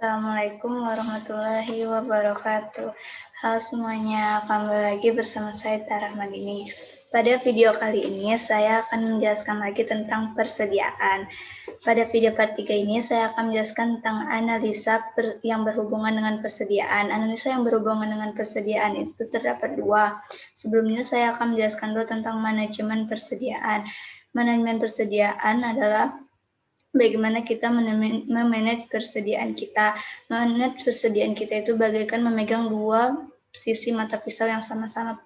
Assalamualaikum warahmatullahi wabarakatuh. Halo semuanya, kembali lagi bersama saya Tara Madini. Pada video kali ini saya akan menjelaskan lagi tentang persediaan. Pada video part 3 ini saya akan menjelaskan tentang analisa yang berhubungan dengan persediaan. Analisa yang berhubungan dengan persediaan itu terdapat dua. Sebelumnya saya akan menjelaskan dulu tentang manajemen persediaan. Manajemen persediaan adalah bagaimana kita memanage persediaan kita. Memanage persediaan kita itu bagaikan memegang dua sisi mata pisau yang sama-sama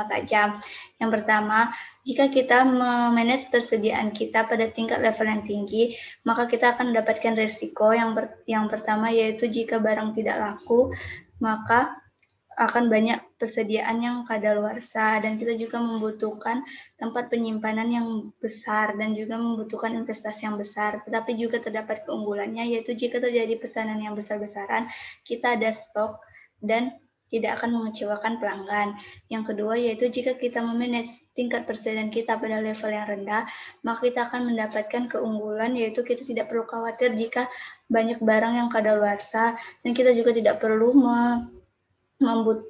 tajam. Yang pertama, jika kita memanage persediaan kita pada tingkat level yang tinggi, maka kita akan mendapatkan risiko yang pertama, yaitu jika barang tidak laku, maka akan banyak persediaan yang kadaluarsa, dan kita juga membutuhkan tempat penyimpanan yang besar dan juga membutuhkan investasi yang besar. Tetapi juga terdapat keunggulannya, yaitu jika terjadi pesanan yang besar-besaran, kita ada stok dan tidak akan mengecewakan pelanggan. Yang kedua, yaitu jika kita memanage tingkat persediaan kita pada level yang rendah, maka kita akan mendapatkan keunggulan, yaitu kita tidak perlu khawatir jika banyak barang yang kadaluarsa, dan kita juga tidak perlu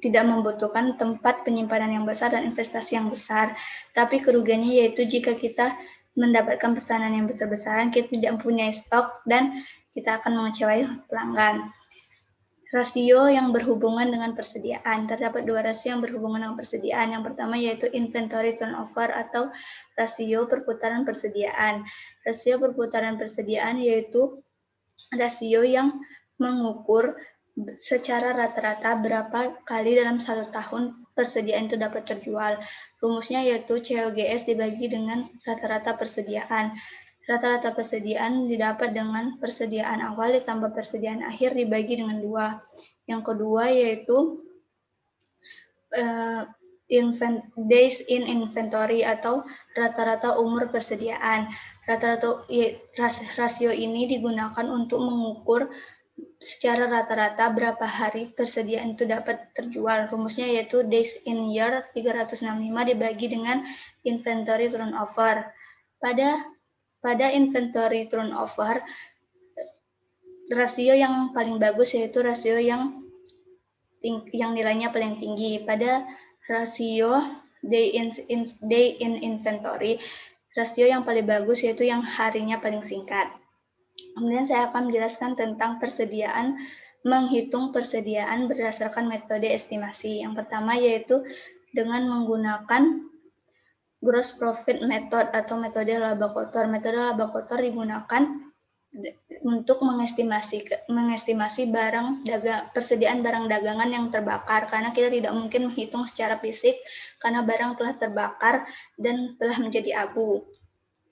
tidak membutuhkan tempat penyimpanan yang besar dan investasi yang besar. Tapi kerugiannya yaitu jika kita mendapatkan pesanan yang besar-besaran, kita tidak mempunyai stok dan kita akan mengecewakan pelanggan. Rasio yang berhubungan dengan persediaan. Terdapat dua rasio yang berhubungan dengan persediaan. Yang pertama yaitu inventory turnover atau rasio perputaran persediaan. Rasio perputaran persediaan yaitu rasio yang mengukur secara rata-rata berapa kali dalam satu tahun persediaan itu dapat terjual. Rumusnya yaitu COGS dibagi dengan rata-rata persediaan. Rata-rata persediaan didapat dengan persediaan awal ditambah persediaan akhir dibagi dengan 2. Yang kedua yaitu days in inventory atau rata-rata umur persediaan. Rata-rata rasio ini digunakan untuk mengukur secara rata-rata berapa hari persediaan itu dapat terjual. Rumusnya yaitu days in year 365 dibagi dengan inventory turnover. Pada inventory turnover, rasio yang paling bagus yaitu rasio yang nilainya paling tinggi. Pada rasio day in inventory, rasio yang paling bagus yaitu yang harinya paling singkat. Kemudian saya akan menjelaskan tentang menghitung persediaan berdasarkan metode estimasi. Yang pertama yaitu dengan menggunakan gross profit method atau metode laba kotor. Metode laba kotor digunakan untuk mengestimasi persediaan barang dagangan yang terbakar, karena kita tidak mungkin menghitung secara fisik karena barang telah terbakar dan telah menjadi abu.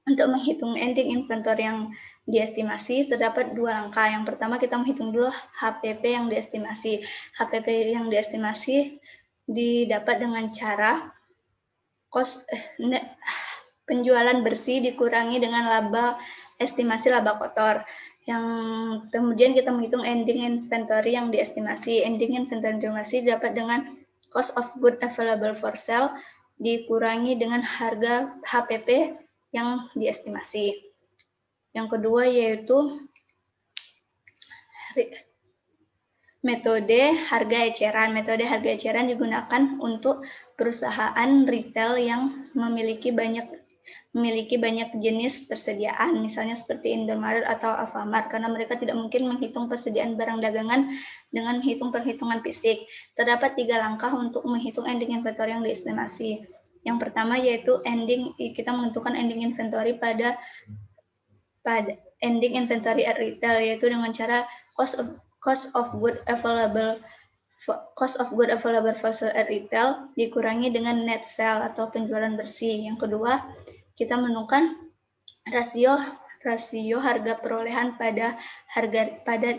Untuk menghitung ending inventory yang diestimasi terdapat dua langkah. Yang pertama kita menghitung dulu HPP yang diestimasi. HPP yang diestimasi didapat dengan cara penjualan bersih dikurangi dengan estimasi laba kotor. Yang kemudian kita menghitung ending inventory yang diestimasi. Ending inventory yang diestimasi dapat dengan cost of good available for sale dikurangi dengan harga HPP yang diestimasi. Yang kedua yaitu metode harga eceran. Metode harga eceran digunakan untuk perusahaan retail yang memiliki banyak jenis persediaan, misalnya seperti Indomaret atau Alfamart, karena mereka tidak mungkin menghitung persediaan barang dagangan dengan menghitung perhitungan fisik. Terdapat 3 langkah untuk menghitung ending inventory yang diestimasi. Yang pertama yaitu kita menentukan ending inventory pada ending inventory at retail, yaitu dengan cara cost of good available for sale at retail dikurangi dengan net sale atau penjualan bersih. Yang kedua, kita menemukan rasio harga perolehan pada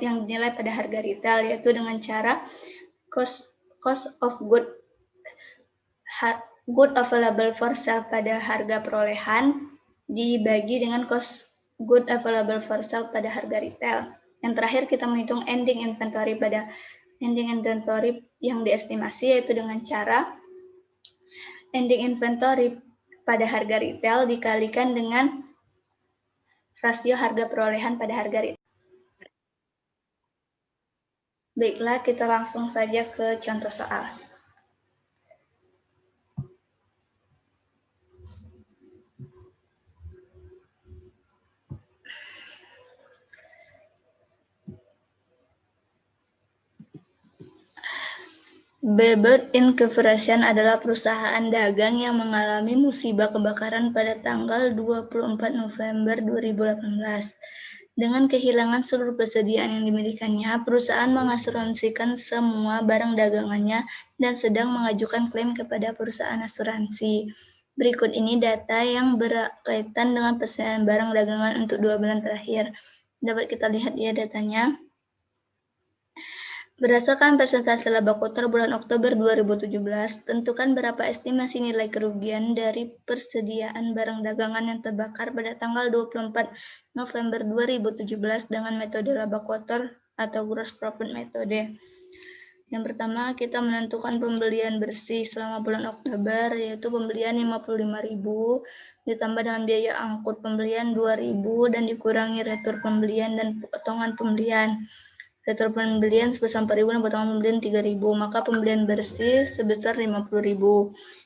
yang dinilai pada harga retail, yaitu dengan cara cost of good available for sale pada harga perolehan dibagi dengan cost good available for sale pada harga retail. Yang terakhir kita menghitung ending inventory yang diestimasi, yaitu dengan cara ending inventory pada harga retail dikalikan dengan rasio harga perolehan pada harga retail. Baiklah, kita langsung saja ke contoh soal. Bebert Incorporation adalah perusahaan dagang yang mengalami musibah kebakaran pada tanggal 24 November 2018. Dengan kehilangan seluruh persediaan yang dimilikinya, perusahaan mengasuransikan semua barang dagangannya dan sedang mengajukan klaim kepada perusahaan asuransi. Berikut ini data yang berkaitan dengan persediaan barang dagangan untuk 2 bulan terakhir. Dapat kita lihat ya datanya. Berdasarkan persentase laba kotor bulan Oktober 2017, tentukan berapa estimasi nilai kerugian dari persediaan barang dagangan yang terbakar pada tanggal 24 November 2017 dengan metode laba kotor atau gross profit metode. Yang pertama, kita menentukan pembelian bersih selama bulan Oktober, yaitu pembelian 55.000 ditambah dengan biaya angkut pembelian 2.000 dan dikurangi retur pembelian dan potongan pembelian. Retur pembelian sebesar 4.000 dan potongan pembelian 3.000, maka pembelian bersih sebesar 50.000.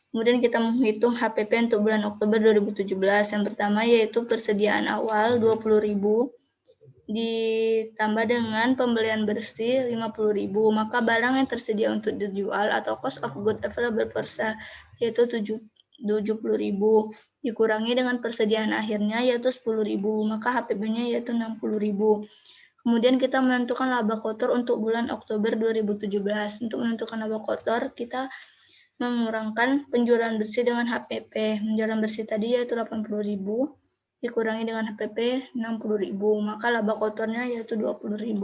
Kemudian kita menghitung HPP untuk bulan Oktober 2017. Yang pertama yaitu persediaan awal 20.000 ditambah dengan pembelian bersih 50.000, maka barang yang tersedia untuk dijual atau cost of goods available for sale yaitu 70.000 dikurangi dengan persediaan akhirnya yaitu 10.000, maka HPP-nya yaitu 60.000. Kemudian kita menentukan laba kotor untuk bulan Oktober 2017. Untuk menentukan laba kotor, kita mengurangkan penjualan bersih dengan HPP. Penjualan bersih tadi yaitu 80.000, dikurangi dengan HPP 60.000, maka laba kotornya yaitu 20.000.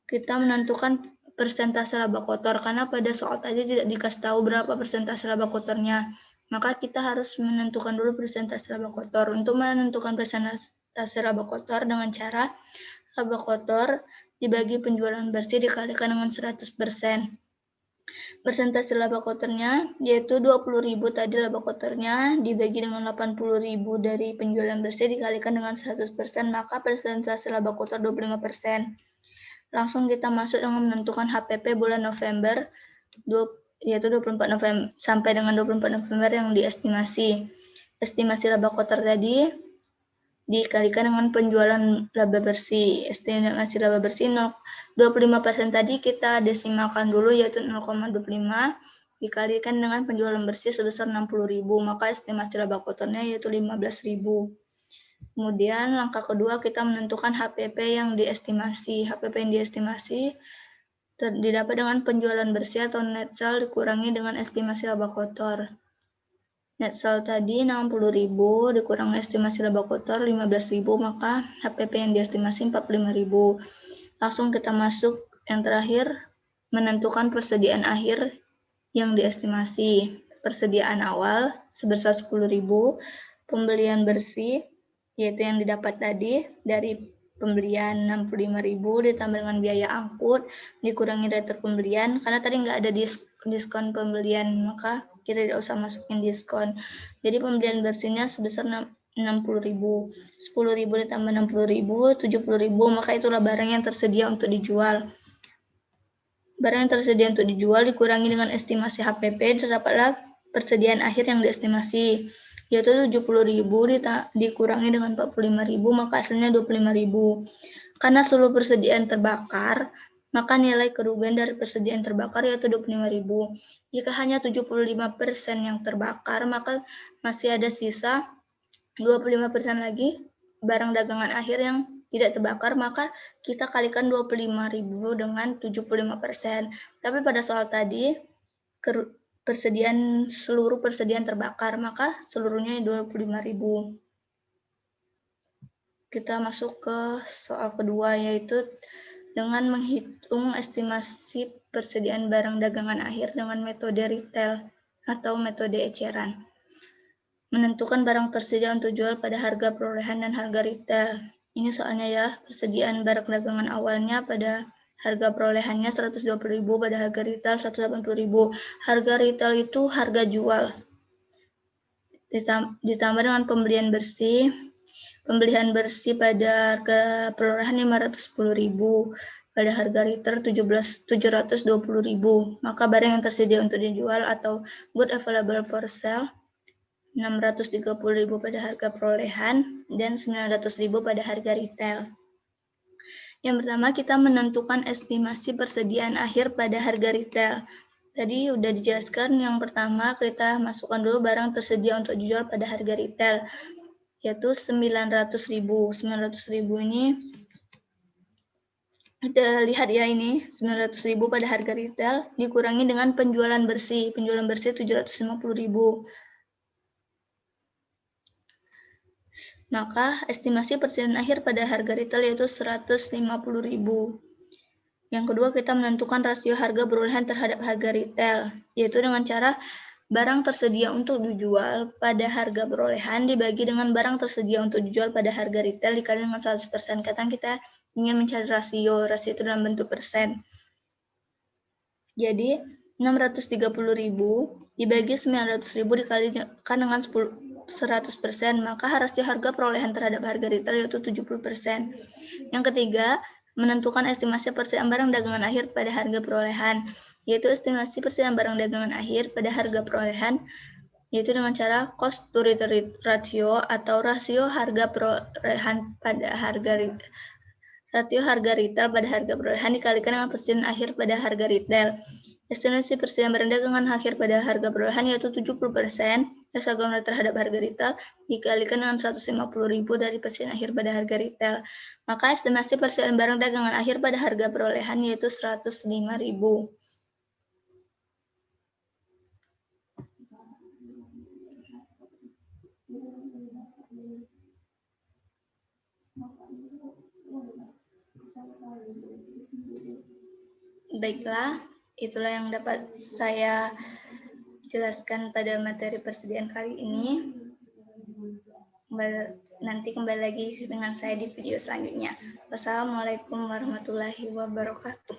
Kita menentukan persentase laba kotor, karena pada soal tadi tidak dikasih tahu berapa persentase laba kotornya. Maka kita harus menentukan dulu persentase laba kotor. Untuk menentukan persentase laba kotor dengan cara laba kotor dibagi penjualan bersih dikalikan dengan 100%. Persentase laba kotornya yaitu 20.000 tadi laba kotornya dibagi dengan 80.000 dari penjualan bersih dikalikan dengan 100%, maka persentase laba kotor 25%. Langsung kita masuk dengan menentukan HPP bulan November yaitu 24 November sampai dengan 24 November yang diestimasi. Estimasi laba kotor tadi dikalikan dengan penjualan laba bersih. Estimasi laba bersih 25% tadi kita desimalkan dulu yaitu 0,25 dikalikan dengan penjualan bersih sebesar 60.000, maka estimasi laba kotornya yaitu 15.000. Kemudian langkah kedua kita menentukan HPP yang diestimasi. HPP yang diestimasi didapat dengan penjualan bersih atau net sale dikurangi dengan estimasi laba kotor. Net sale tadi 60.000 dikurangi estimasi laba kotor 15.000, maka HPP yang diestimasi 45.000. Langsung kita masuk yang terakhir, menentukan persediaan akhir yang diestimasi. Persediaan awal sebesar 10.000, pembelian bersih yaitu yang didapat tadi dari pembelian 65.000 ditambah dengan biaya angkut dikurangi retur pembelian, karena tadi nggak ada diskon pembelian, maka kita tidak usah masukin diskon. Jadi pembelian bersihnya sebesar 60.000, 10.000 ditambah 60.000, 70.000, maka itulah barang yang tersedia untuk dijual. Barang yang tersedia untuk dijual dikurangi dengan estimasi HPP, terdapatlah persediaan akhir yang diestimasi, yaitu 70.000 dikurangi dengan 45.000, maka hasilnya 25.000. Karena seluruh persediaan terbakar, maka nilai kerugian dari persediaan terbakar yaitu 25.000. Jika hanya 75% yang terbakar, maka masih ada sisa 25% lagi barang dagangan akhir yang tidak terbakar, maka kita kalikan 25.000 dengan 75%. Tapi pada soal tadi seluruh persediaan terbakar, maka seluruhnya 25.000. Kita masuk ke soal kedua, yaitu dengan menghitung estimasi persediaan barang dagangan akhir dengan metode retail atau metode eceran. Menentukan barang tersedia untuk jual pada harga perolehan dan harga retail. Ini soalnya ya, persediaan barang dagangan awalnya pada harga perolehannya 120.000, pada harga retail 180.000. Harga retail itu harga jual. Ditambah dengan pembelian bersih. Pembelian bersih pada harga perolehan 510.000 pada harga retail 720.000. Maka barang yang tersedia untuk dijual atau good available for sale 630.000 pada harga perolehan dan 900.000 pada harga retail. Yang pertama, kita menentukan estimasi persediaan akhir pada harga retail. Tadi udah dijelaskan, yang pertama kita masukkan dulu barang tersedia untuk dijual pada harga retail, yaitu 900.000. 900.000 ini kita lihat ya, ini 900.000 pada harga retail dikurangi dengan penjualan bersih. Penjualan bersih 750.000. Maka estimasi persediaan akhir pada harga retail yaitu 150.000. Yang kedua, kita menentukan rasio harga perolehan terhadap harga retail, yaitu dengan cara barang tersedia untuk dijual pada harga perolehan dibagi dengan barang tersedia untuk dijual pada harga retail dikali dengan 100%. Kadang kita ingin mencari rasio itu dalam bentuk persen. Jadi 630.000 dibagi 900.000 dikalikan dengan 100%, maka rasio harga perolehan terhadap harga retail yaitu 70%. Yang ketiga, menentukan estimasi persediaan barang dagangan akhir pada harga perolehan, yaitu estimasi persediaan barang dagangan akhir pada harga perolehan, yaitu dengan cara cost to retail ratio atau rasio harga perolehan pada harga retail. Rasio harga retail pada harga perolehan dikalikan dengan persediaan akhir pada harga retail. Estimasi persediaan barang dagangan akhir pada harga perolehan yaitu 70%, rasio harga terhadap harga retail dikalikan dengan 150.000 dari persediaan akhir pada harga retail. Maka estimasi persediaan barang dagangan akhir pada harga perolehan yaitu 105.000. Baiklah, itulah yang dapat saya jelaskan pada materi persediaan kali ini. Nanti kembali lagi dengan saya di video selanjutnya. Wassalamualaikum warahmatullahi wabarakatuh.